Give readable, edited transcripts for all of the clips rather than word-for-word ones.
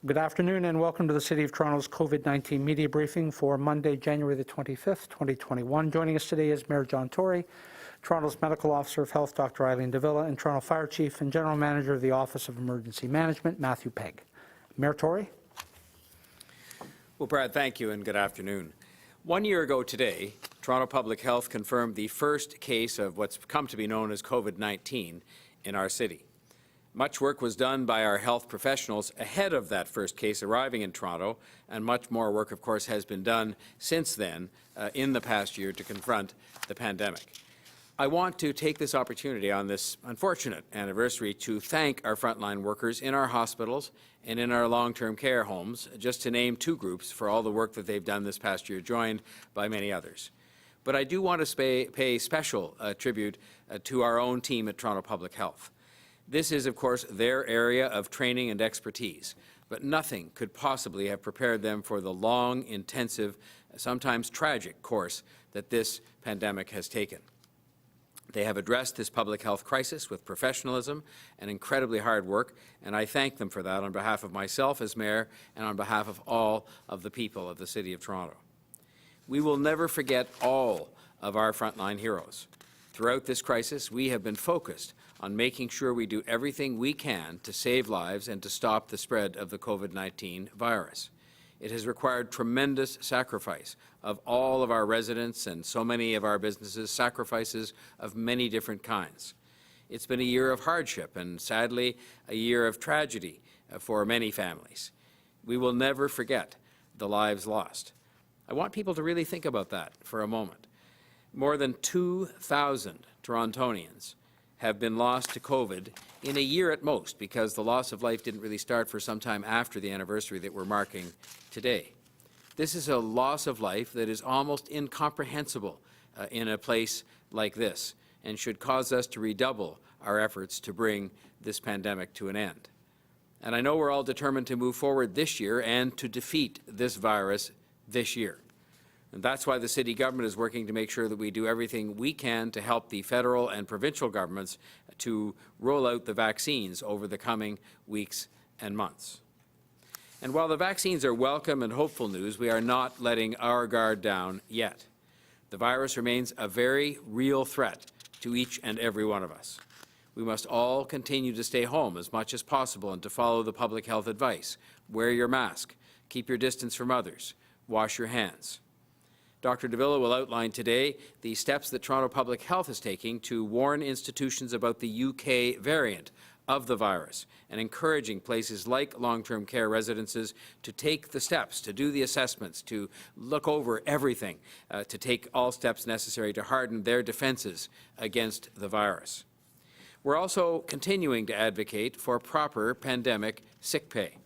Good afternoon and welcome to the City of Toronto's COVID-19 media briefing for Monday, January the 25th, 2021. Joining us today is Mayor John Tory, Toronto's Medical Officer of Health, Dr. Eileen, and Toronto Fire Chief and General Manager of the Office of Emergency Management, Matthew Pegg. Mayor Tory. Well, Brad, thank you and good afternoon. 1 year ago today, Toronto Public Health confirmed the first case of what's come to be known as COVID-19 in our city. Much work was done by our health professionals ahead of that first case arriving in Toronto, and much more work, of course, has been done since then in the past year to confront the pandemic. I want to take this opportunity on this unfortunate anniversary to thank our frontline workers in our hospitals and in our long-term care homes, just to name two groups, for all the work that they've done this past year, joined by many others. But I do want to pay special tribute to our own team at Toronto Public Health. This is, of course, their area of training and expertise, but nothing could possibly have prepared them for the long, intensive, sometimes tragic course that this pandemic has taken. They have addressed this public health crisis with professionalism and incredibly hard work, and I thank them for that on behalf of myself as Mayor and on behalf of all of the people of the City of Toronto. We will never forget all of our frontline heroes. Throughout this crisis, we have been focused on making sure we do everything we can to save lives and to stop the spread of the COVID-19 virus. It has required tremendous sacrifice of all of our residents and so many of our businesses, sacrifices of many different kinds. It's been a year of hardship and, sadly, a year of tragedy for many families. We will never forget the lives lost. I want people to really think about that for a moment. More than 2,000 Torontonians have been lost to COVID in a year at most, because the loss of life didn't really start for some time after the anniversary that we're marking today. This is a loss of life that is almost incomprehensible in a place like this, and should cause us to redouble our efforts to bring this pandemic to an end. And I know we're all determined to move forward this year and to defeat this virus this year. And that's why the city government is working to make sure that we do everything we can to help the federal and provincial governments to roll out the vaccines over the coming weeks and months. And while the vaccines are welcome and hopeful news, we are not letting our guard down yet. The virus remains a very real threat to each and every one of us. We must all continue to stay home as much as possible and to follow the public health advice. Wear your mask, keep your distance from others, wash your hands. Dr. Davila will outline today the steps that Toronto Public Health is taking to warn institutions about the UK variant of the virus and encouraging places like long-term care residences to take the steps, to do the assessments, to look over everything, to take all steps necessary to harden their defenses against the virus. We're also continuing to advocate for proper pandemic sick pay.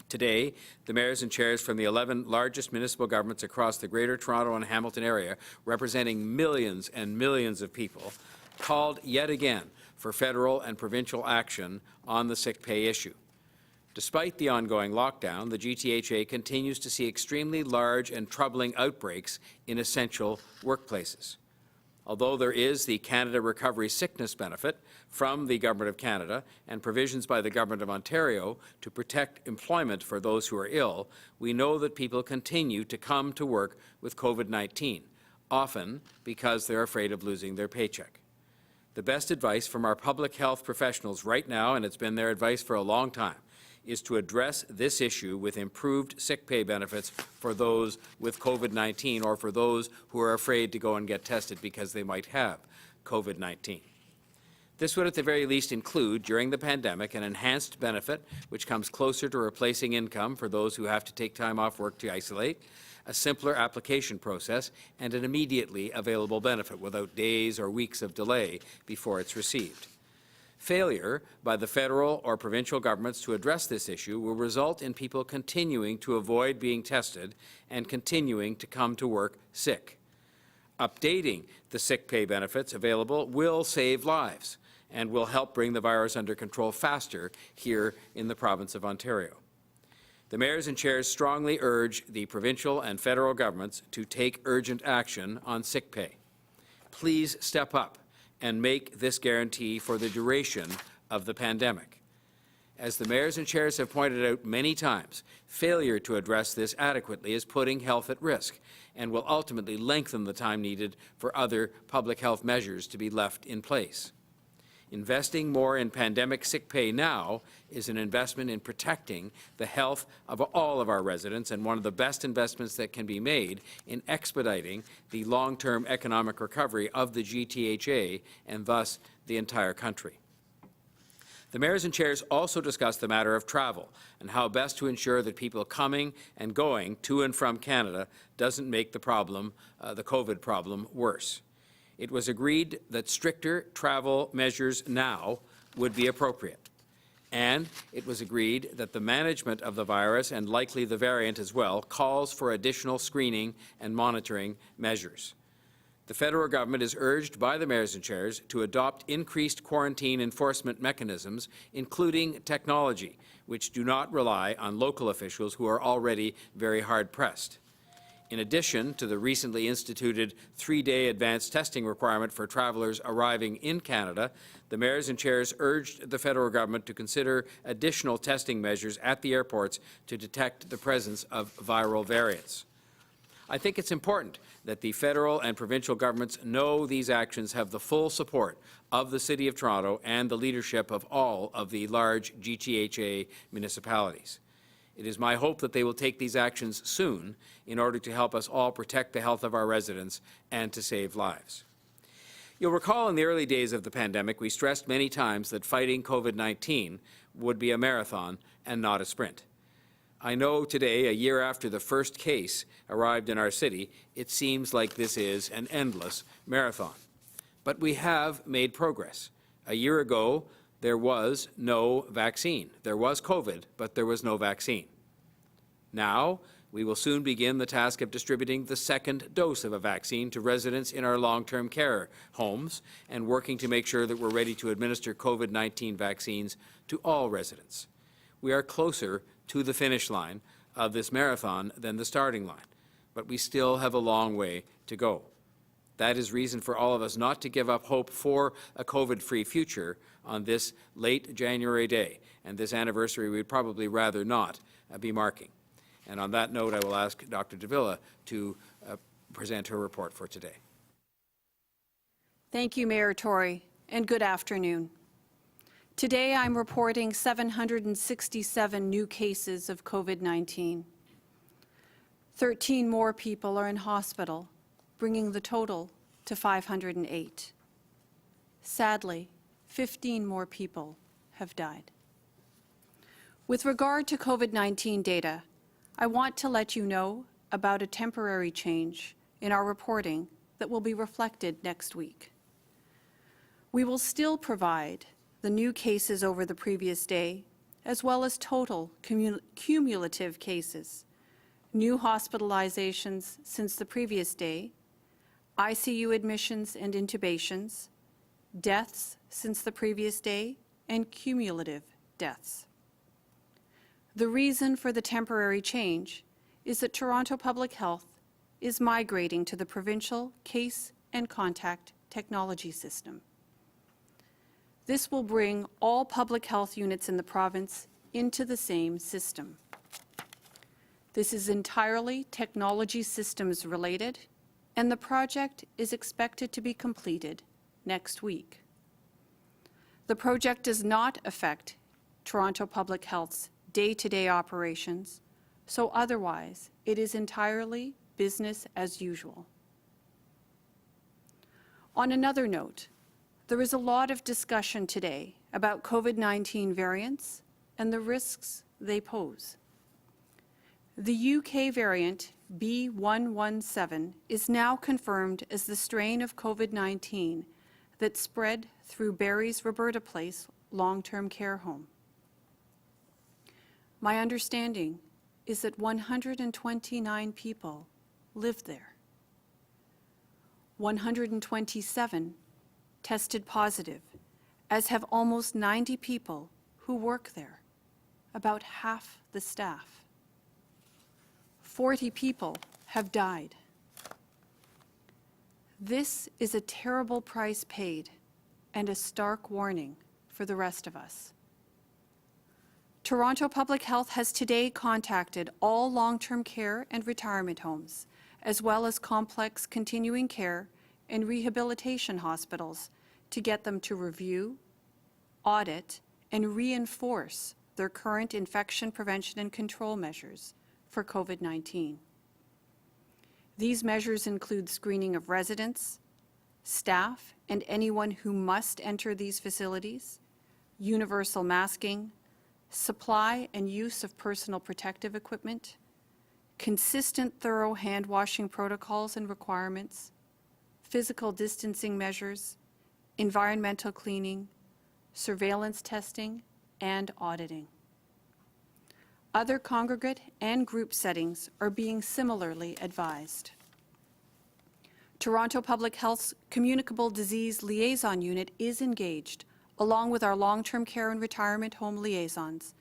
Today, the mayors and chairs from the 11 largest municipal governments across the Greater Toronto and Hamilton area, representing millions and millions of people, called yet again for federal and provincial action on the sick pay issue. Despite the ongoing lockdown, the GTHA continues to see extremely large and troubling outbreaks in essential workplaces. Although there is the Canada Recovery Sickness Benefit from the Government of Canada and provisions by the Government of Ontario to protect employment for those who are ill, we know that people continue to come to work with COVID-19, often because they're afraid of losing their paycheck. The best advice from our public health professionals right now, and it's been their advice for a long time, is to address this issue with improved sick pay benefits for those with COVID-19 or for those who are afraid to go and get tested because they might have COVID-19. This would at the very least include, during the pandemic, an enhanced benefit which comes closer to replacing income for those who have to take time off work to isolate, a simpler application process, and an immediately available benefit without days or weeks of delay before it's received. Failure by the federal or provincial governments to address this issue will result in people continuing to avoid being tested and continuing to come to work sick. Updating the sick pay benefits available will save lives and will help bring the virus under control faster here in the province of Ontario. The mayors and chairs strongly urge the provincial and federal governments to take urgent action on sick pay. Please step up and make this guarantee for the duration of the pandemic. As the mayors and chairs have pointed out many times, failure to address this adequately is putting health at risk and will ultimately lengthen the time needed for other public health measures to be left in place. Investing more in pandemic sick pay now is an investment in protecting the health of all of our residents and one of the best investments that can be made in expediting the long-term economic recovery of the GTHA and thus the entire country. The mayors and chairs also discussed the matter of travel and how best to ensure that people coming and going to and from Canada doesn't make the problem, the COVID problem, worse. It was agreed that stricter travel measures now would be appropriate. And it was agreed that the management of the virus, and likely the variant as well, calls for additional screening and monitoring measures. The federal government is urged by the mayors and chairs to adopt increased quarantine enforcement mechanisms, including technology, which do not rely on local officials who are already very hard-pressed. In addition to the recently instituted 3-day advanced testing requirement for travellers arriving in Canada, the mayors and chairs urged the federal government to consider additional testing measures at the airports to detect the presence of viral variants. I think it's important that the federal and provincial governments know these actions have the full support of the City of Toronto and the leadership of all of the large GTHA municipalities. It is my hope that they will take these actions soon in order to help us all protect the health of our residents and to save lives. You'll recall in the early days of the pandemic, we stressed many times that fighting COVID-19 would be a marathon and not a sprint. I know today, a year after the first case arrived in our city, it seems like this is an endless marathon. But we have made progress. A year ago, there was no vaccine. There was COVID, but there was no vaccine. Now, we will soon begin the task of distributing the second dose of a vaccine to residents in our long-term care homes and working to make sure that we're ready to administer COVID-19 vaccines to all residents. We are closer to the finish line of this marathon than the starting line, but we still have a long way to go. That is reason for all of us not to give up hope for a COVID-free future on this late January day, and this anniversary we'd probably rather not be marking. And on that note, I will ask Dr. Davila to present her report for today. Thank you, Mayor Tory, and good afternoon. Today, I'm reporting 767 new cases of COVID-19. 13 more people are in hospital, bringing the total to 508. Sadly, 15 more people have died. With regard to COVID-19 data, I want to let you know about a temporary change in our reporting that will be reflected next week. We will still provide the new cases over the previous day, as well as total cumulative cases, new hospitalizations since the previous day, ICU admissions and intubations, deaths since the previous day, and cumulative deaths. The reason for the temporary change is that Toronto Public Health is migrating to the provincial case and contact technology system. This will bring all public health units in the province into the same system. This is entirely technology systems related, and the project is expected to be completed next week. The project does not affect Toronto Public Health's day-to-day operations, so otherwise it is entirely business as usual. On another note, there is a lot of discussion today about COVID-19 variants and the risks they pose. The UK variant B.1.1.7 is now confirmed as the strain of COVID-19 that spread through Barry's Roberta Place long-term care home. My understanding is that 129 people lived there. 127 tested positive, as have almost 90 people who work there, about half the staff. 40 people have died. This is a terrible price paid and a stark warning for the rest of us. Toronto Public Health has today contacted all long-term care and retirement homes, as well as complex continuing care and rehabilitation hospitals, to get them to review, audit, and reinforce their current infection prevention and control measures for COVID-19. These measures include screening of residents, staff, and anyone who must enter these facilities, universal masking, supply and use of personal protective equipment, consistent thorough hand washing protocols and requirements, physical distancing measures, environmental cleaning, surveillance testing, and auditing. Other congregate and group settings are being similarly advised. Toronto Public Health's Communicable Disease Liaison Unit is engaged, along with our long-term care and retirement home liaisons,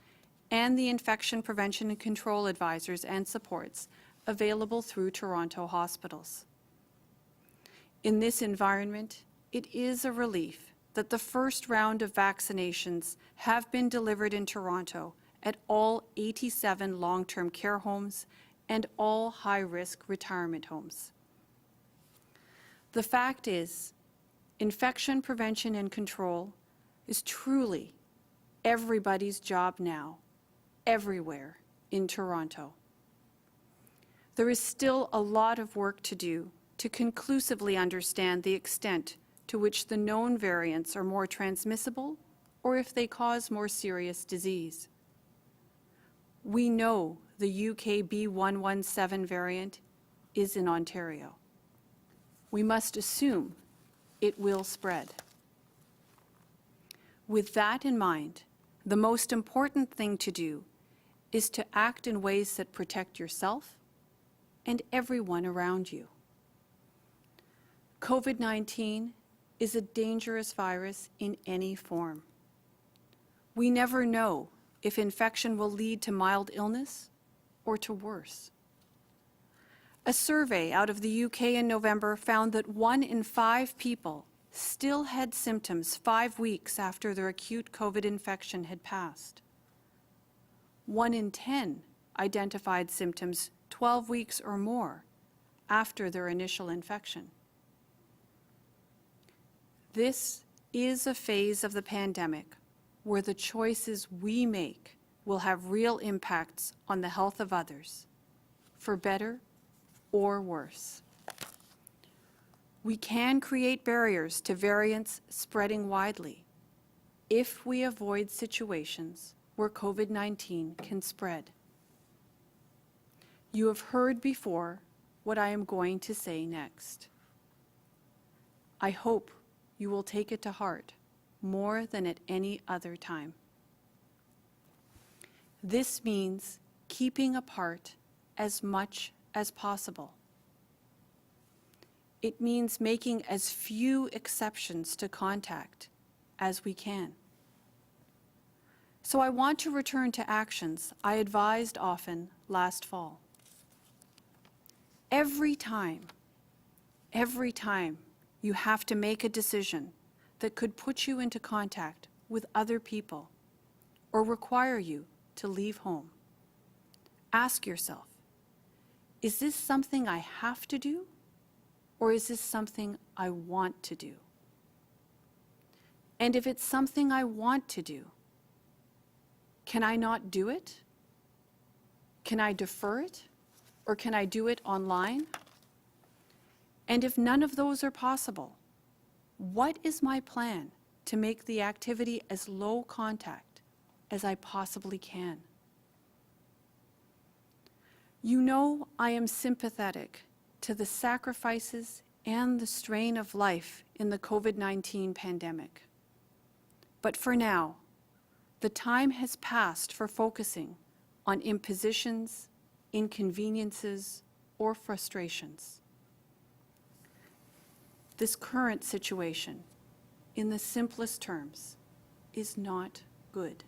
and the infection prevention and control advisors and supports available through Toronto hospitals. In this environment, it is a relief that the first round of vaccinations have been delivered in Toronto at all 87 long-term care homes and all high-risk retirement homes. The fact is, infection prevention and control is truly everybody's job now, everywhere in Toronto. There is still a lot of work to do to conclusively understand the extent to which the known variants are more transmissible or if they cause more serious disease. We know the UK B117 variant is in Ontario. We must assume it will spread. With that in mind, the most important thing to do is to act in ways that protect yourself and everyone around you. COVID-19 is a dangerous virus in any form. We never know if infection will lead to mild illness or to worse. A survey out of the UK in November found that 1 in 5 people still had symptoms 5 weeks after their acute COVID infection had passed. 1 in 10 identified symptoms 12 weeks or more after their initial infection. This is a phase of the pandemic where the choices we make will have real impacts on the health of others, for better or worse. We can create barriers to variants spreading widely if we avoid situations where COVID-19 can spread. You have heard before what I am going to say next. I hope you will take it to heart more than at any other time. This means keeping apart as much as possible. It means making as few exceptions to contact as we can. So I want to return to actions I advised often last fall. Every time you have to make a decision that could put you into contact with other people or require you to leave home, ask yourself, is this something I have to do, or is this something I want to do? And if it's something I want to do, can I not do it? Can I defer it? Or can I do it online? And if none of those are possible, what is my plan to make the activity as low contact as I possibly can? You know I am sympathetic to the sacrifices and the strain of life in the COVID-19 pandemic. But for now, the time has passed for focusing on impositions, inconveniences, or frustrations. This current situation, in the simplest terms, is not good.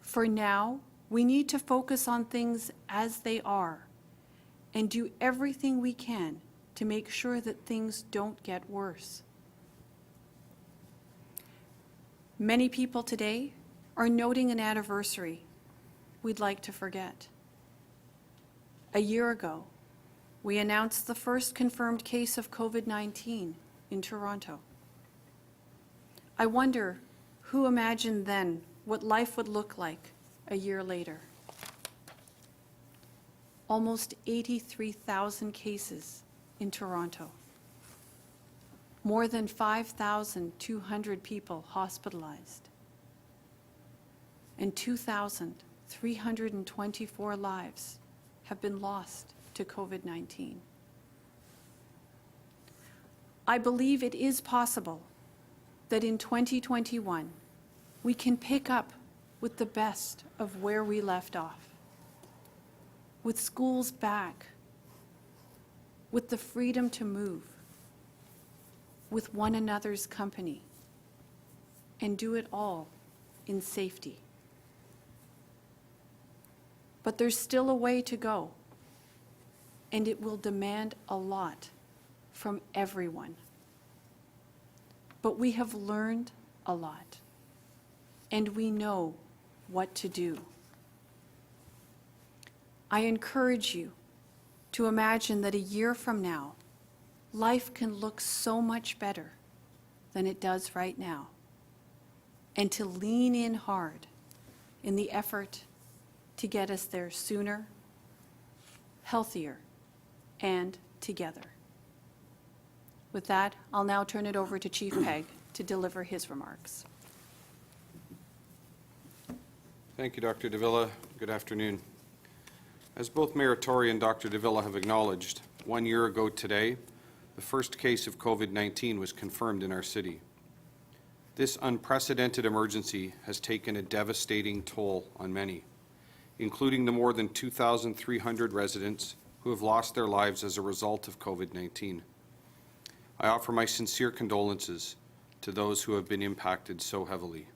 For now, we need to focus on things as they are and do everything we can to make sure that things don't get worse. Many people today are noting an anniversary we'd like to forget. A year ago, we announced the first confirmed case of COVID-19 in Toronto. I wonder who imagined then what life would look like a year later. Almost 83,000 cases in Toronto. More than 5,200 people hospitalized. And 2,324 lives have been lost to COVID-19. I believe it is possible that in 2021, we can pick up with the best of where we left off. With schools back, with the freedom to move, with one another's company, and do it all in safety. But there's still a way to go, and it will demand a lot from everyone. But we have learned a lot, and we know what to do. I encourage you to imagine that a year from now, life can look so much better than it does right now, and to lean in hard in the effort to get us there sooner, healthier, and together. With that, I'll now turn it over to Chief Pegg to deliver his remarks. Thank you, Dr. Davila. Good afternoon. As both Mayor Tory and Dr. Davila have acknowledged, 1 year ago today, the first case of COVID-19 was confirmed in our city. This unprecedented emergency has taken a devastating toll on many, including the more than 2,300 residents who have lost their lives as a result of COVID-19. I offer my sincere condolences to those who have been impacted so heavily.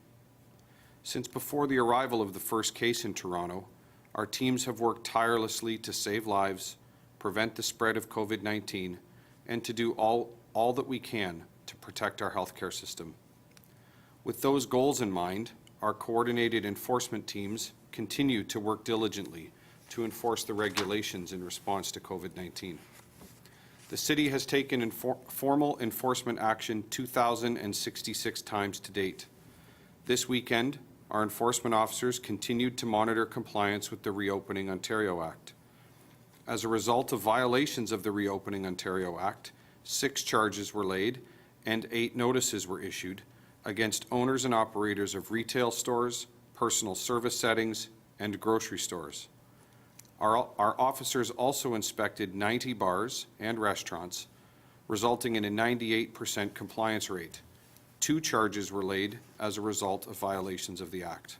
Since before the arrival of the first case in Toronto, our teams have worked tirelessly to save lives, prevent the spread of COVID-19, and to do all that we can to protect our healthcare system. With those goals in mind, our coordinated enforcement teams continue to work diligently to enforce the regulations in response to COVID-19. The city has taken formal enforcement action 2,066 times to date. This weekend, our enforcement officers continued to monitor compliance with the Reopening Ontario Act. As a result of violations of the Reopening Ontario Act, 6 charges were laid and 8 notices were issued against owners and operators of retail stores, personal service settings, and grocery stores. Our officers also inspected 90 bars and restaurants, resulting in a 98% compliance rate. 2 charges were laid as a result of violations of the Act.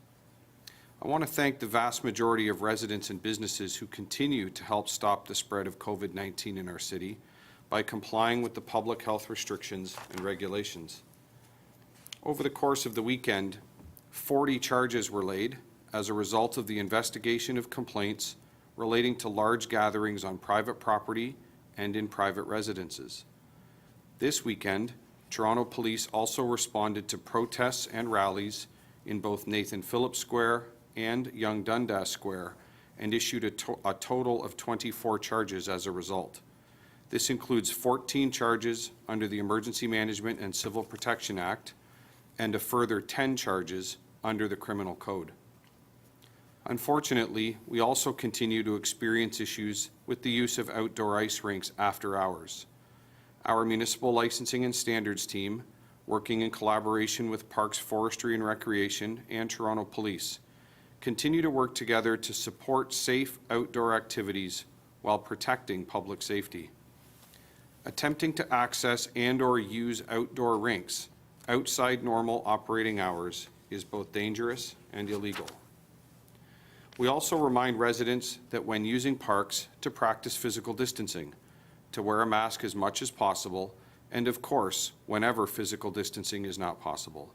I want to thank the vast majority of residents and businesses who continue to help stop the spread of COVID-19 in our city by complying with the public health restrictions and regulations. Over the course of the weekend, 40 charges were laid as a result of the investigation of complaints relating to large gatherings on private property and in private residences. This weekend, Toronto Police also responded to protests and rallies in both Nathan Phillips Square and Yonge Dundas Square and issued a total of 24 charges as a result. This includes 14 charges under the Emergency Management and Civil Protection Act and a further 10 charges under the Criminal Code. Unfortunately, we also continue to experience issues with the use of outdoor ice rinks after hours. Our Municipal Licensing and Standards team, working in collaboration with Parks, Forestry and Recreation and Toronto Police, continue to work together to support safe outdoor activities while protecting public safety. Attempting to access and/or use outdoor rinks outside normal operating hours is both dangerous and illegal. We also remind residents that when using parks to practice physical distancing, to wear a mask as much as possible, and of course, whenever physical distancing is not possible.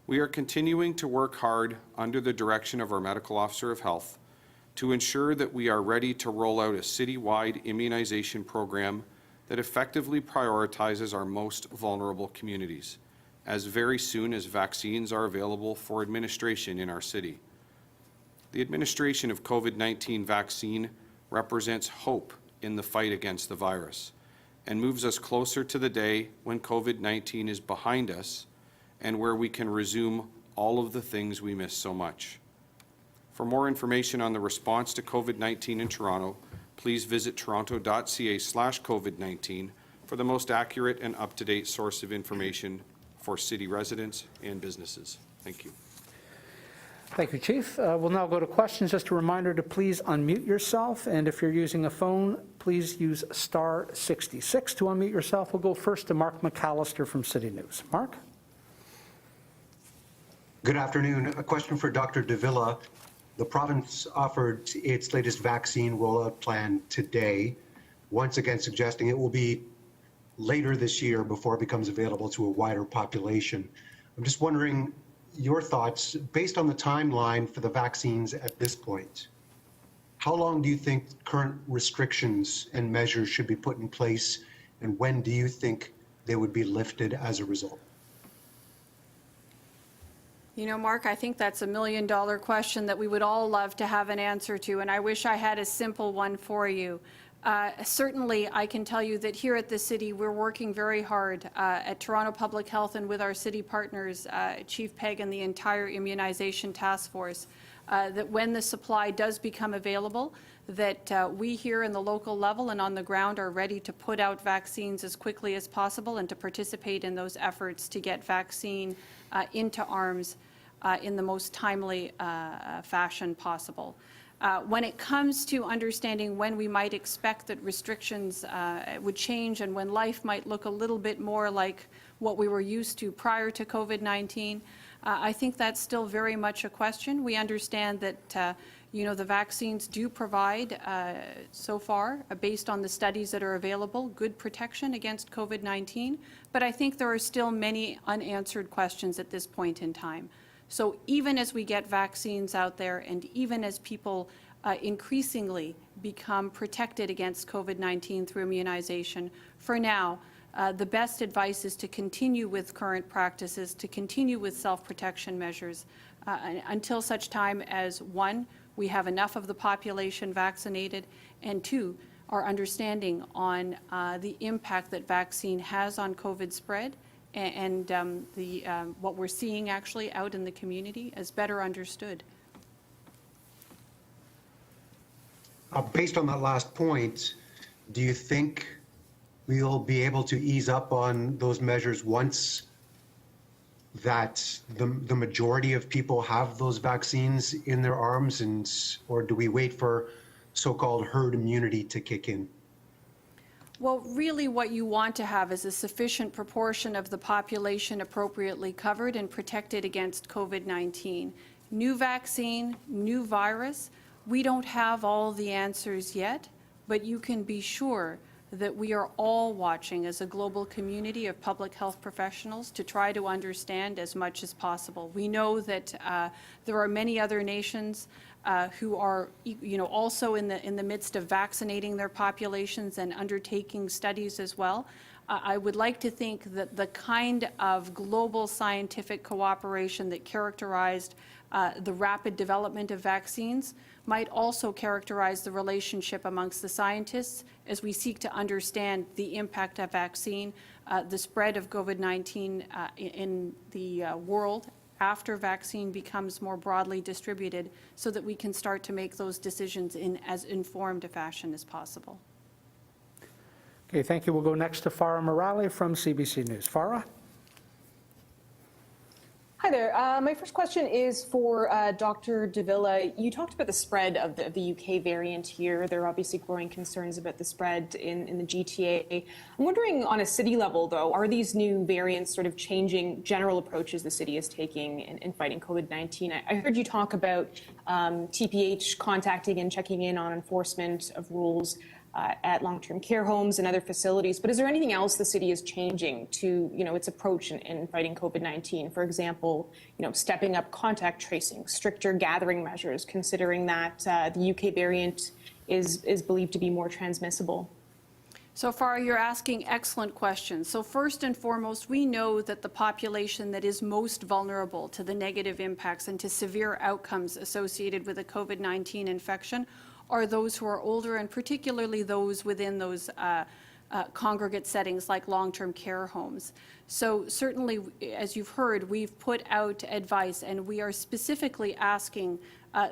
We are continuing to work hard under the direction of our Medical Officer of Health to ensure that we are ready to roll out a citywide immunization program that effectively prioritizes our most vulnerable communities, as very soon as vaccines are available for administration in our city. The administration of COVID-19 vaccine represents hope in the fight against the virus and moves us closer to the day when COVID-19 is behind us and where we can resume all of the things we miss so much. For more information on the response to COVID-19 in Toronto, please visit toronto.ca/COVID-19 for the most accurate and up-to-date source of information for city residents and businesses. Thank you. Thank you, Chief. We'll now go to questions. Just a reminder to please unmute yourself, and if you're using a phone, please use star 66 to unmute yourself. We'll go first to Mark McAllister from City News. Mark? Good afternoon. A question for Dr. Davila. The province offered its latest vaccine rollout plan today, once again suggesting it will be later this year before it becomes available to a wider population. I'm just wondering your thoughts, based on the timeline for the vaccines at this point. How long do you think current restrictions and measures should be put in place, and when do you think they would be lifted as a result? You know, Mark, I think that's $1 million question that we would all love to have an answer to, and I wish I had a simple one for you. Certainly, I can tell you that here at the city, we're working very hard at Toronto Public Health and with our city partners, Chief Pegg and the entire immunization task force, that when the supply does become available, that we here in the local level and on the ground are ready to put out vaccines as quickly as possible and to participate in those efforts to get vaccine into arms in the most timely fashion possible. When it comes to understanding when we might expect that restrictions would change and when life might look a little bit more like what we were used to prior to COVID-19, I think that's still very much a question. We understand that you know, the vaccines do provide, so far, based on the studies that are available, good protection against COVID-19, but I think there are still many unanswered questions at this point in time. So even as we get vaccines out there and even as people increasingly become protected against COVID-19 through immunization, for now, the best advice is to continue with current practices, to continue with self-protection measures until such time as, one, we have enough of the population vaccinated, and two, our understanding on the impact that vaccine has on COVID spread and what we're seeing actually out in the community is better understood. Based on that last point, do you think we'll be able to ease up on those measures once that the majority of people have those vaccines in their arms, or do we wait for so-called herd immunity to kick in? Well, really what you want to have is a sufficient proportion of the population appropriately covered and protected against COVID-19. New vaccine, new virus, we don't have all the answers yet, but you can be sure that we are all watching as a global community of public health professionals to try to understand as much as possible. We know that there are many other nations who are, you know, also in the midst of vaccinating their populations and undertaking studies as well. I would like to think that the kind of global scientific cooperation that characterized the rapid development of vaccines might also characterize the relationship amongst the scientists as we seek to understand the impact of vaccine, the spread of COVID-19 in the world after vaccine becomes more broadly distributed, so that we can start to make those decisions in as informed a fashion as possible. Okay, thank you. We'll go next to Farah Morale from CBC News. Farah? Hi there. My first question is for Dr. Davila. You talked about the spread of the UK variant here. There are obviously growing concerns about the spread in the GTA. I'm wondering, on a city level, though, are these new variants sort of changing general approaches the city is taking in fighting COVID-19? I heard you talk about TPH contacting and checking in on enforcement of rules at long-term care homes and other facilities. But is there anything else the city is changing to, you know, its approach in fighting COVID-19? For example, you know, stepping up contact tracing, stricter gathering measures, considering that the UK variant is believed to be more transmissible? So far, you're asking excellent questions. So first and foremost, we know that the population that is most vulnerable to the negative impacts and to severe outcomes associated with a COVID-19 infection are those who are older, and particularly those within those congregate settings like long-term care homes. So certainly, as you've heard, we've put out advice, and we are specifically asking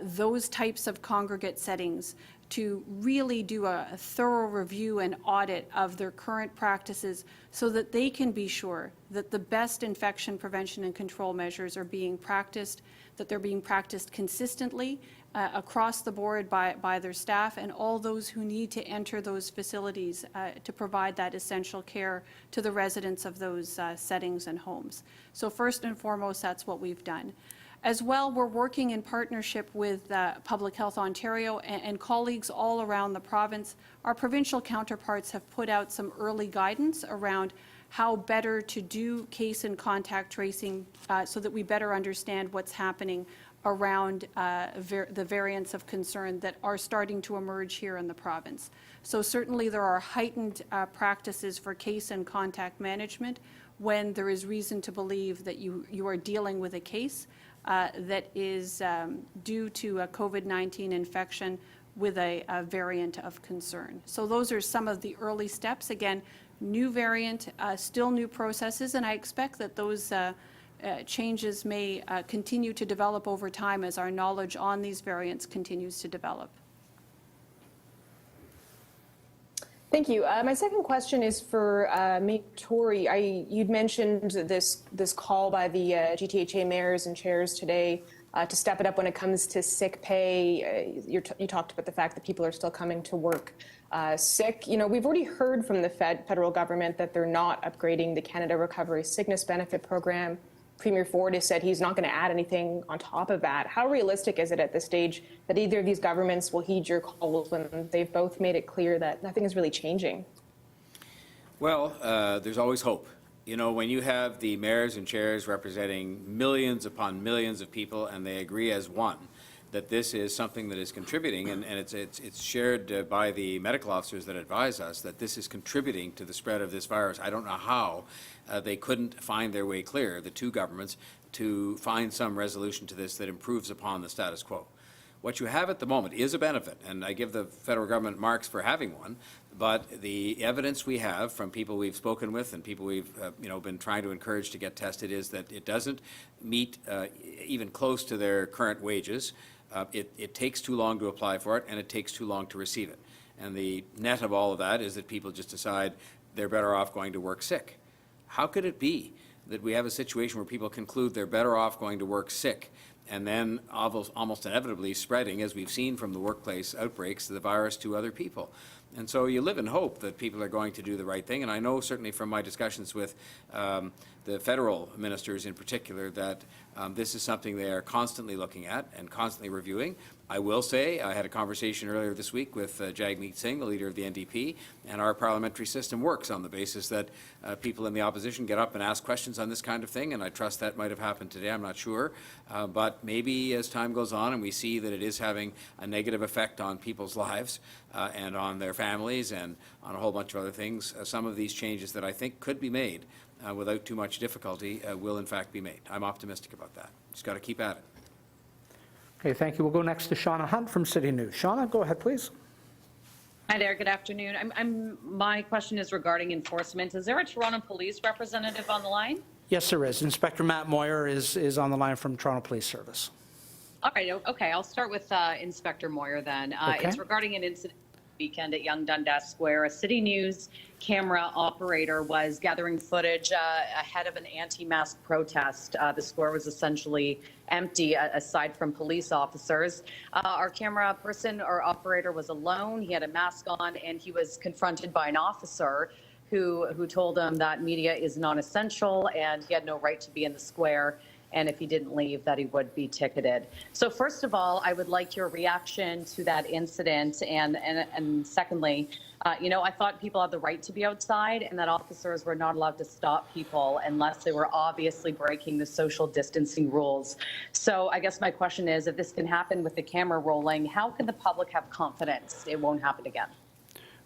those types of congregate settings to really do a thorough review and audit of their current practices so that they can be sure that the best infection prevention and control measures are being practiced, that they're being practiced consistently across the board by their staff and all those who need to enter those facilities to provide that essential care to the residents of those settings and homes. So first and foremost, that's what we've done. As well, we're working in partnership with Public Health Ontario and colleagues all around the province. Our provincial counterparts have put out some early guidance around how better to do case and contact tracing so that we better understand what's happening around the variants of concern that are starting to emerge here in the province. So certainly there are heightened practices for case and contact management when there is reason to believe that you are dealing with a case that is due to a COVID-19 infection with a variant of concern. So those are some of the early steps. Again, new variant, still new processes, and I expect that those changes may continue to develop over time as our knowledge on these variants continues to develop. Thank you. My second question is for Mayor Tory. You'd mentioned this call by the GTHA mayors and chairs today to step it up when it comes to sick pay. You talked about the fact that people are still coming to work sick. You know, we've already heard from the federal government that they're not upgrading the Canada Recovery Sickness Benefit Program. Premier Ford has said he's not going to add anything on top of that. How realistic is it at this stage that either of these governments will heed your calls when they've both made it clear that nothing is really changing? Well, there's always hope. You know, when you have the mayors and chairs representing millions upon millions of people and they agree as one that this is something that is contributing, and it's shared by the medical officers that advise us that this is contributing to the spread of this virus. I don't know how they couldn't find their way clear, the two governments, to find some resolution to this that improves upon the status quo. What you have at the moment is a benefit, and I give the federal government marks for having one, but the evidence we have from people we've spoken with and people we've been trying to encourage to get tested is that it doesn't meet even close to their current wages. It takes too long to apply for it, and it takes too long to receive it. And the net of all of that is that people just decide they're better off going to work sick. How could it be that we have a situation where people conclude they're better off going to work sick and then almost inevitably spreading, as we've seen from the workplace outbreaks, the virus to other people? And so you live in hope that people are going to do the right thing. And I know certainly from my discussions with the federal ministers in particular that this is something they are constantly looking at and constantly reviewing. I will say I had a conversation earlier this week with Jagmeet Singh, the leader of the NDP, and our parliamentary system works on the basis that people in the opposition get up and ask questions on this kind of thing, and I trust that might have happened today. I'm not sure. But maybe as time goes on and we see that it is having a negative effect on people's lives and on their families and on a whole bunch of other things, some of these changes that I think could be made without too much difficulty will in fact be made. I'm optimistic about that. Just got to keep at it. Okay, thank you. We'll go next to Shauna Hunt from City News. Shauna, go ahead, please. Hi there. Good afternoon. My question is regarding enforcement. Is there a Toronto Police representative on the line? Yes, there is. Inspector Matt Moyer is on the line from Toronto Police Service. All right. Okay. I'll start with Inspector Moyer then. Okay. It's regarding an incident weekend at Yonge Dundas Square. A City News camera operator was gathering footage ahead of an anti-mask protest. The square was essentially empty aside from police officers. Our camera person or operator was alone. He had a mask on and he was confronted by an officer who told him that media is non-essential and he had no right to be in the square, and if he didn't leave, that he would be ticketed. So first of all, I would like your reaction to that incident, and secondly, I thought people had the right to be outside and that officers were not allowed to stop people unless they were obviously breaking the social distancing rules. So I guess my question is, if this can happen with the camera rolling, how can the public have confidence it won't happen again?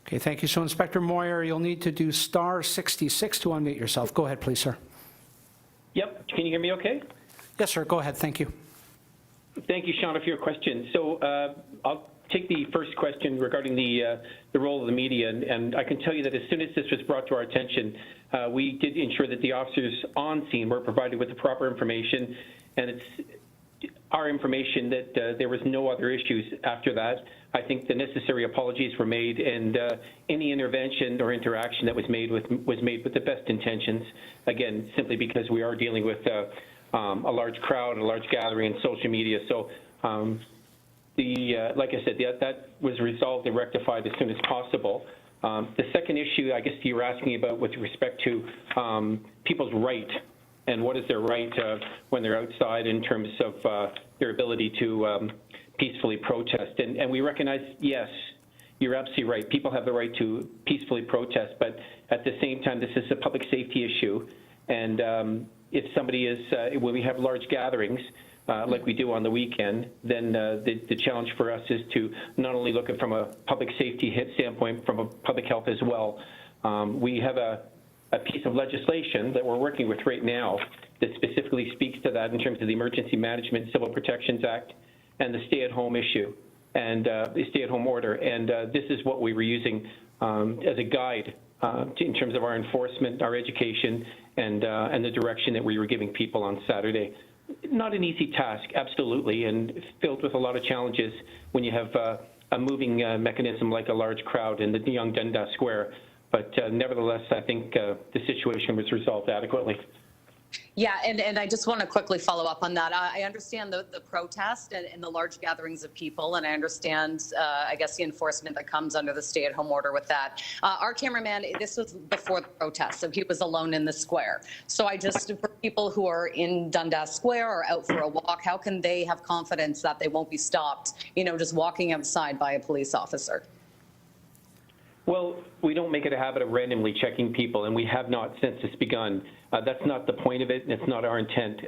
Okay, thank you. So Inspector Moyer, you'll need to do star 66 to unmute yourself. Go ahead, please, sir. Yep. Can you hear me okay? Yes, sir. Go ahead. Thank you. Thank you, Shauna, for your question. So I'll take the first question regarding the role of the media, and I can tell you that as soon as this was brought to our attention, we did ensure that the officers on scene were provided with the proper information, and it's our information that there was no other issues after that. I think the necessary apologies were made, and any intervention or interaction that was made with the best intentions. Again, simply because we are dealing with a large crowd, a large gathering, and social media. So, like I said, that was resolved and rectified as soon as possible. The second issue, I guess you were asking about with respect to people's right and what is their right when they're outside in terms of their ability to peacefully protest. And we recognize, yes, you're absolutely right. People have the right to peacefully protest, but at the same time, this is a public safety issue. And if somebody is, when we have large gatherings, like we do on the weekend, then the challenge for us is to not only look at from a public safety hit standpoint, from a public health as well. We have a piece of legislation that we're working with right now that specifically speaks to that in terms of the Emergency Management Civil Protections Act and the stay-at-home issue and the stay-at-home order. And this is what we were using as a guide in terms of our enforcement, our education, and the direction that we were giving people on Saturday. Not an easy task, absolutely, and filled with a lot of challenges when you have a moving mechanism like a large crowd in the young Dundas Square. But nevertheless, I think the situation was resolved adequately. Yeah, and I just want to quickly follow up on that. I understand the protest and the large gatherings of people, and I understand, I guess, the enforcement that comes under the stay-at-home order with that. Our cameraman, this was before the protest, so he was alone in the square. So I just, for people who are in Dundas Square or out for a walk, how can they have confidence that they won't be stopped, just walking outside by a police officer? Well, we don't make it a habit of randomly checking people, and we have not since it's begun. That's not the point of it, and it's not our intent.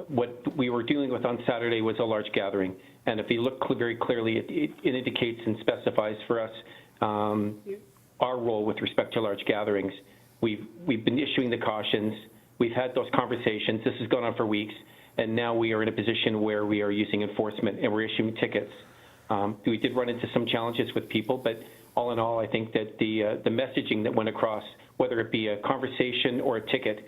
What we were dealing with on Saturday was a large gathering, and if you look very clearly, it indicates and specifies for us our role with respect to large gatherings. We've been issuing the cautions. We've had those conversations. This has gone on for weeks, and now we are in a position where we are using enforcement, and we're issuing tickets. We did run into some challenges with people, but all in all, I think that the messaging that went across, whether it be a conversation or a ticket,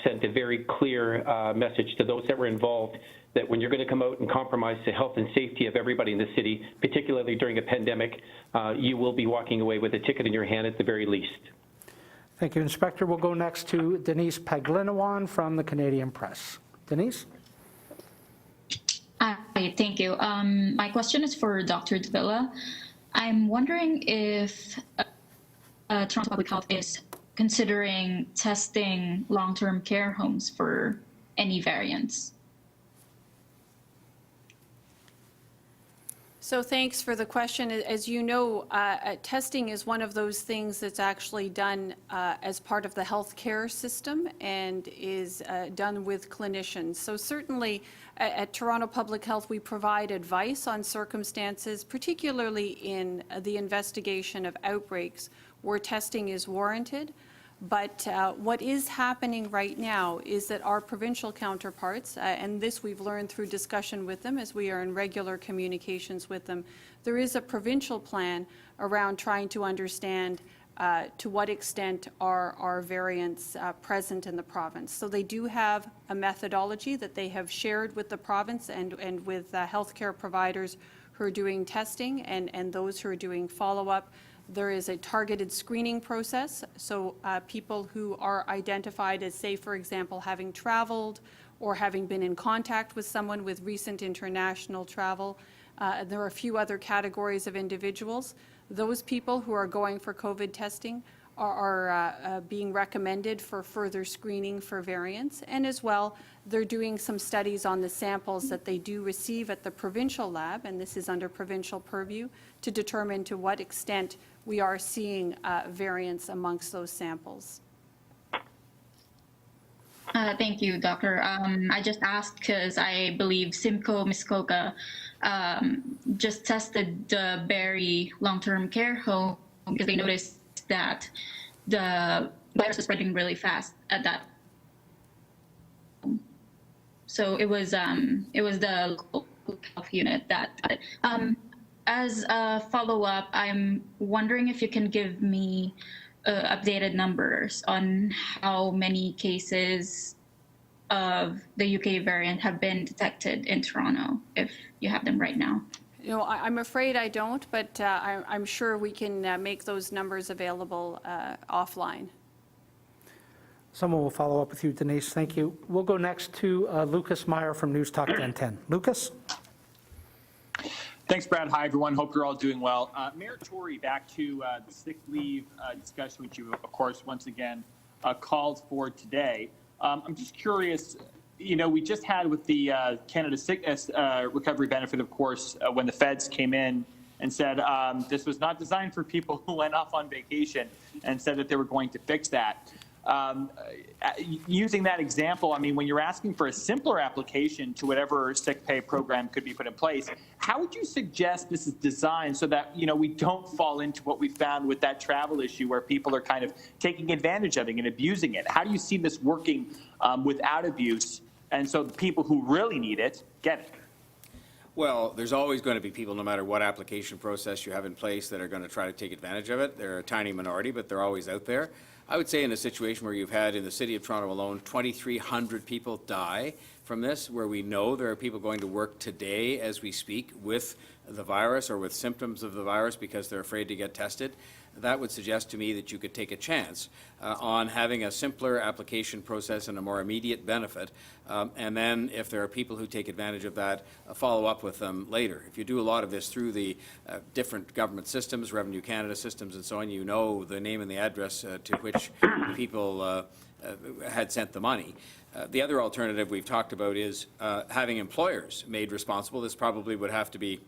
sent a very clear message to those that were involved that when you're going to come out and compromise the health and safety of everybody in the city, particularly during a pandemic, you will be walking away with a ticket in your hand at the very least. Thank you, Inspector. We'll go next to Denise Paglinawan from the Canadian Press. Denise? Hi, thank you. My question is for Dr. Davila. I'm wondering if Toronto Public Health is considering testing long-term care homes for any variants. So thanks for the question. As you know, testing is one of those things that's actually done as part of the healthcare system and is done with clinicians. So certainly at Toronto Public Health, we provide advice on circumstances, particularly in the investigation of outbreaks where testing is warranted. But what is happening right now is that our provincial counterparts, and this we've learned through discussion with them as we are in regular communications with them, there is a provincial plan around trying to understand to what extent are variants present in the province. So they do have a methodology that they have shared with the province and with healthcare providers who are doing testing and those who are doing follow-up. There is a targeted screening process, so people who are identified as, say, for example, having traveled or having been in contact with someone with recent international travel. There are a few other categories of individuals. Those people who are going for COVID testing are being recommended for further screening for variants, and as well, they're doing some studies on the samples that they do receive at the provincial lab, and this is under provincial purview, to determine to what extent we are seeing variants amongst those samples. Thank you, Doctor. I just asked because I believe Simcoe Muskoka just tested the Barrie long-term care home because they noticed that the virus was spreading really fast at that. So it was the local health unit that got it. As a follow-up, I'm wondering if you can give me updated numbers on how many cases of the UK variant have been detected in Toronto, if you have them right now. You know, I'm afraid I don't, but I'm sure we can make those numbers available offline. Someone will follow up with you, Denise. Thank you. We'll go next to Lucas Meyer from News Talk 1010. Lucas? Thanks, Brad. Hi, everyone. Hope you're all doing well. Mayor Tory, back to the sick leave discussion, which you, of course, once again called for today. I'm just curious, you know, we just had with the Canada Sickness Recovery Benefit, of course, when the feds came in and said this was not designed for people who went off on vacation, and said that they were going to fix that. Using that example, I mean, when you're asking for a simpler application to whatever sick pay program could be put in place, how would you suggest this is designed so that, you know, we don't fall into what we found with that travel issue where people are kind of taking advantage of it and abusing it? How do you see this working without abuse, and so the people who really need it get it? Well, there's always going to be people, no matter what application process you have in place, that are going to try to take advantage of it. They're a tiny minority, but they're always out there. I would say in a situation where you've had, in the city of Toronto alone, 2,300 people die from this, where we know there are people going to work today as we speak with the virus or with symptoms of the virus because they're afraid to get tested, that would suggest to me that you could take a chance on having a simpler application process and a more immediate benefit. And then if there are people who take advantage of that, follow up with them later. If you do a lot of this through the different government systems, Revenue Canada systems and so on, you know the name and the address to which people had sent the money. The other alternative we've talked about is having employers made responsible. This probably would have to be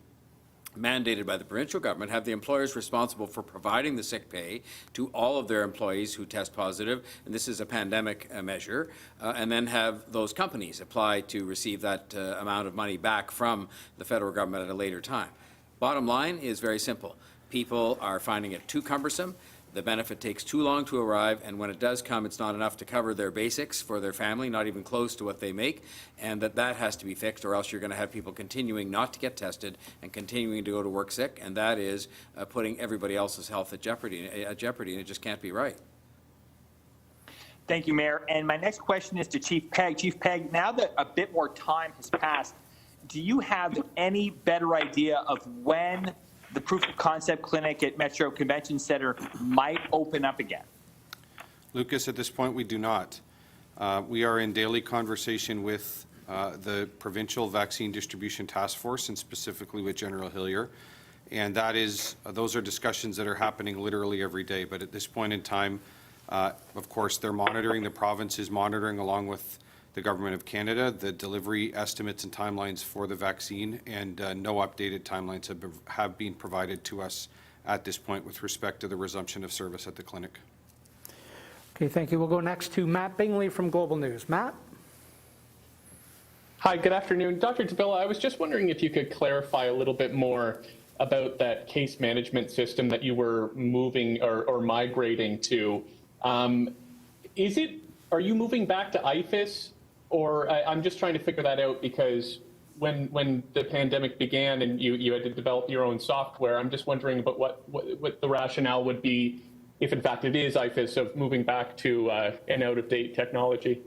mandated by the provincial government, have the employers responsible for providing the sick pay to all of their employees who test positive, and this is a pandemic measure, and then have those companies apply to receive that amount of money back from the federal government at a later time. Bottom line is very simple. People are finding it too cumbersome. The benefit takes too long to arrive, and when it does come, it's not enough to cover their basics for their family, not even close to what they make, and that has to be fixed, or else you're going to have people continuing not to get tested and continuing to go to work sick, and that is putting everybody else's health at jeopardy, and it just can't be right. Thank you, Mayor. And my next question is to Chief Pegg. Chief Pegg, now that a bit more time has passed, do you have any better idea of when the proof of concept clinic at Metro Convention Center might open up again? Lucas, at this point, we do not. We are in daily conversation with the Provincial Vaccine Distribution Task Force, and specifically with General Hillier. And those are discussions that are happening literally every day. But at this point in time, of course, they're monitoring, the province is monitoring along with the Government of Canada, the delivery estimates and timelines for the vaccine, and no updated timelines have been provided to us at this point with respect to the resumption of service at the clinic. Okay, thank you. We'll go next to Matt Bingley from Global News. Matt? Hi, good afternoon. Dr. Davila, I was just wondering if you could clarify a little bit more about that case management system that you were moving or migrating to. Are you moving back to IFIS? Or I'm just trying to figure that out, because when the pandemic began and you had to develop your own software, I'm just wondering about what the rationale would be, if in fact it is IFIS, of moving back to an out-of-date technology.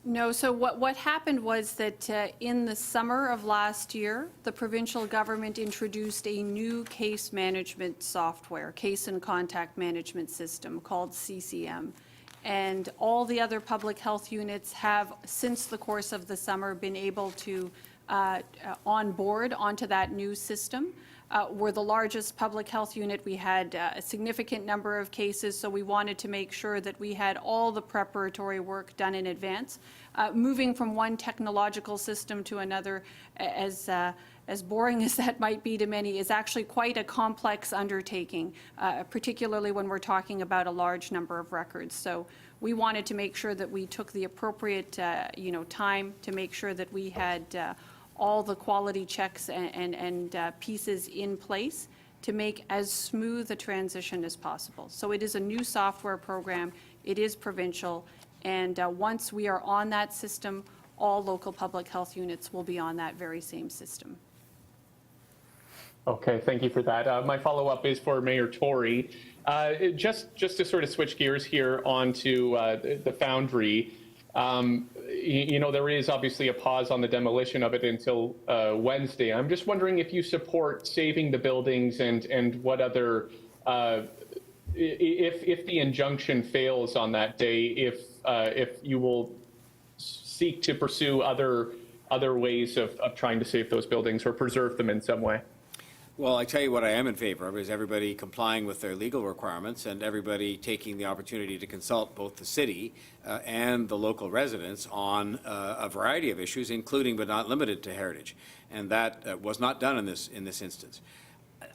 No, so what happened was that in the summer of last year, the provincial government introduced a new case management software, case and contact management system called CCM. And all the other public health units have, since the course of the summer, been able to onboard onto that new system. We're the largest public health unit. We had a significant number of cases, so we wanted to make sure that we had all the preparatory work done in advance. Moving from one technological system to another, as boring as that might be to many, is actually quite a complex undertaking, particularly when we're talking about a large number of records. So we wanted to make sure that we took the appropriate time to make sure that we had all the quality checks and pieces in place to make as smooth a transition as possible. So it is a new software program, it is provincial, and once we are on that system, all local public health units will be on that very same system. Okay, thank you for that. My follow-up is for Mayor Tory. Just to sort of switch gears here onto the Foundry, you know, there is obviously a pause on the demolition of it until Wednesday. I'm just wondering if you support saving the buildings and what other, if the injunction fails on that day, if you will seek to pursue other ways of trying to save those buildings or preserve them in some way. Well, I tell you what I am in favor of is everybody complying with their legal requirements and everybody taking the opportunity to consult both the city and the local residents on a variety of issues, including but not limited to heritage. And that was not done in this instance.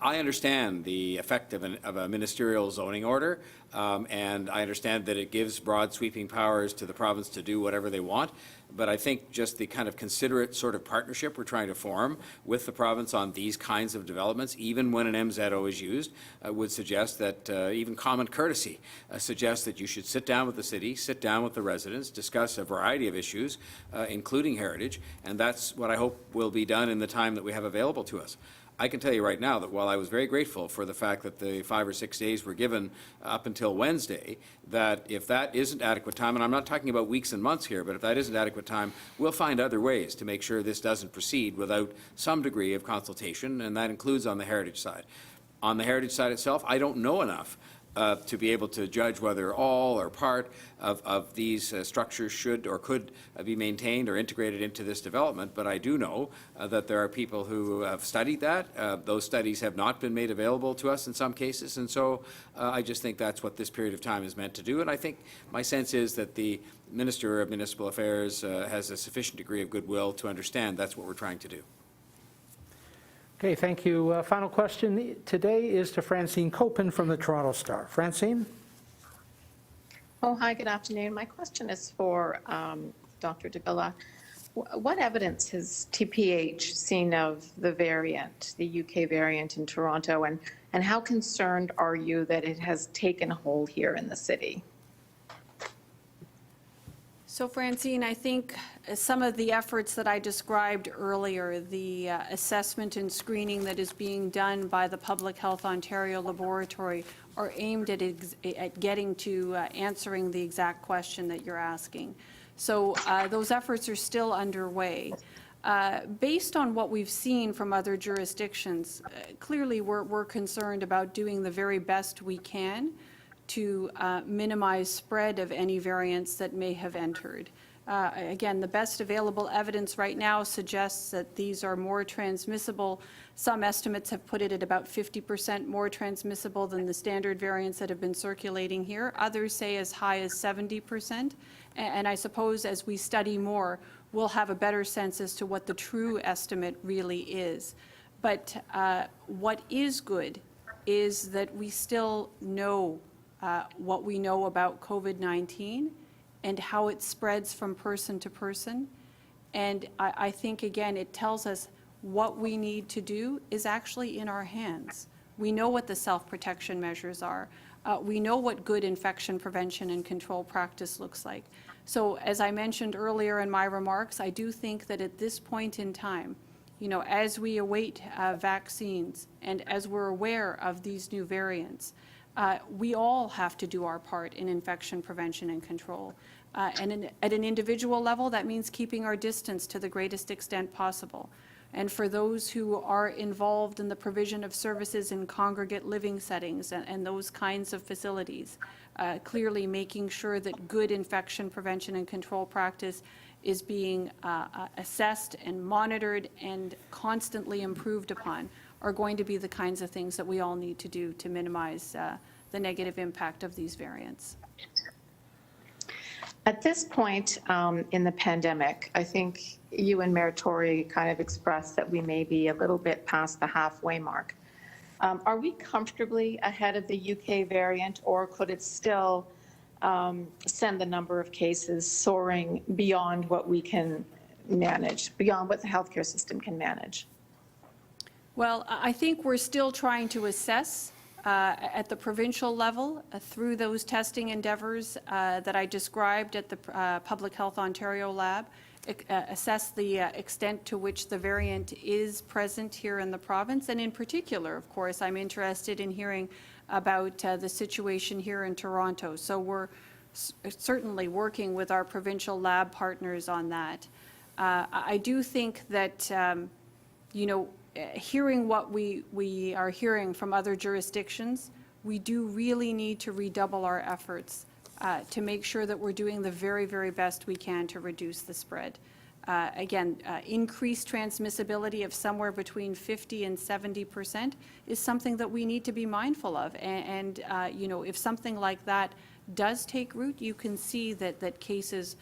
I understand the effect of a ministerial zoning order, and I understand that it gives broad sweeping powers to the province to do whatever they want, but I think just the kind of considerate sort of partnership we're trying to form with the province on these kinds of developments, even when an MZO is used, would suggest that even common courtesy suggests that you should sit down with the city, sit down with the residents, discuss a variety of issues, including heritage, and that's what I hope will be done in the time that we have available to us. I can tell you right now that while I was very grateful for the fact that the 5 or 6 days were given up until Wednesday, that if that isn't adequate time, and I'm not talking about weeks and months here, but if that isn't adequate time, we'll find other ways to make sure this doesn't proceed without some degree of consultation, and that includes on the heritage side. On the heritage side itself, I don't know enough to be able to judge whether all or part of these structures should or could be maintained or integrated into this development, but I do know that there are people who have studied that. Those studies have not been made available to us in some cases, and so I just think that's what this period of time is meant to do, and I think my sense is that the Minister of Municipal Affairs has a sufficient degree of goodwill to understand that's what we're trying to do. Okay, thank you. Final question today is to Francine Copin from the Toronto Star. Francine? Oh, hi, good afternoon. My question is for Dr. Davila. What evidence has TPH seen of the variant, the UK variant in Toronto, and how concerned are you that it has taken hold here in the city? So Francine, I think some of the efforts that I described earlier, the assessment and screening that is being done by the Public Health Ontario Laboratory are aimed at getting to answering the exact question that you're asking. So those efforts are still underway. Based on what we've seen from other jurisdictions, clearly we're concerned about doing the very best we can to minimize spread of any variants that may have entered. Again, the best available evidence right now suggests that these are more transmissible. Some estimates have put it at about 50% more transmissible than the standard variants that have been circulating here. Others say as high as 70%. And I suppose as we study more, we'll have a better sense as to what the true estimate really is. But what is good is that we still know what we know about COVID-19 and how it spreads from person to person. And I think, again, it tells us what we need to do is actually in our hands. We know what the self-protection measures are. We know what good infection prevention and control practice looks like. So as I mentioned earlier in my remarks, I do think that at this point in time, you know, as we await vaccines and as we're aware of these new variants, we all have to do our part in infection prevention and control. And at an individual level, that means keeping our distance to the greatest extent possible. And for those who are involved in the provision of services in congregate living settings and those kinds of facilities, clearly making sure that good infection prevention and control practice is being assessed and monitored and constantly improved upon are going to be the kinds of things that we all need to do to minimize the negative impact of these variants. At this point in the pandemic, I think you and Mayor Tory kind of expressed that we may be a little bit past the halfway mark. Are we comfortably ahead of the UK variant, or could it still send the number of cases soaring beyond what we can manage, beyond what the healthcare system can manage? Well, I think we're still trying to assess at the provincial level through those testing endeavors that I described at the Public Health Ontario lab, assess the extent to which the variant is present here in the province. And in particular, of course, I'm interested in hearing about the situation here in Toronto. So we're certainly working with our provincial lab partners on that. I do think that, you know, hearing what we are hearing from other jurisdictions, we do really need to redouble our efforts to make sure that we're doing the very, very best we can to reduce the spread. Again, increased transmissibility of somewhere between 50 and 70% is something that we need to be mindful of. And you know, if something like that does take root, you can see that cases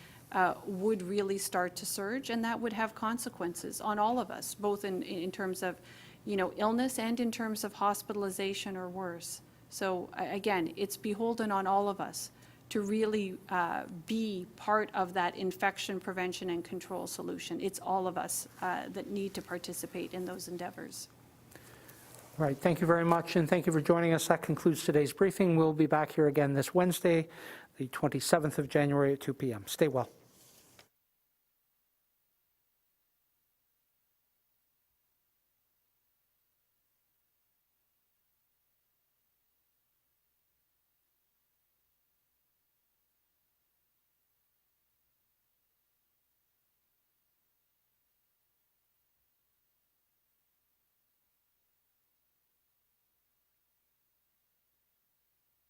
would really start to surge, and that would have consequences on all of us, both in terms of, you know, illness and in terms of hospitalization or worse. So again, it's beholden on all of us to really be part of that infection prevention and control solution. It's all of us that need to participate in those endeavors. All right, thank you very much, and thank you for joining us. That concludes today's briefing. We'll be back here again this Wednesday, the 27th of January at 2 p.m. Stay well.